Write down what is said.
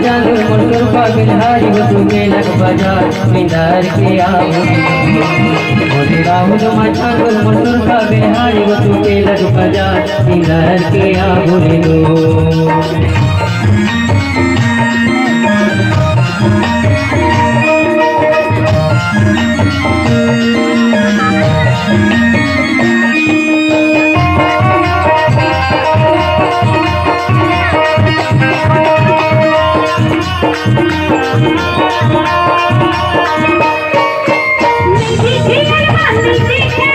जादू मशहूर का बिल्हारी वो तू के लग बाजार बिंदार के आओ मोरे राहुल जादू मशहूर का बिल्हारी वो तू के लग बाजार बिंदार के आओ रे लो मीठी मीठी अरमान मीठी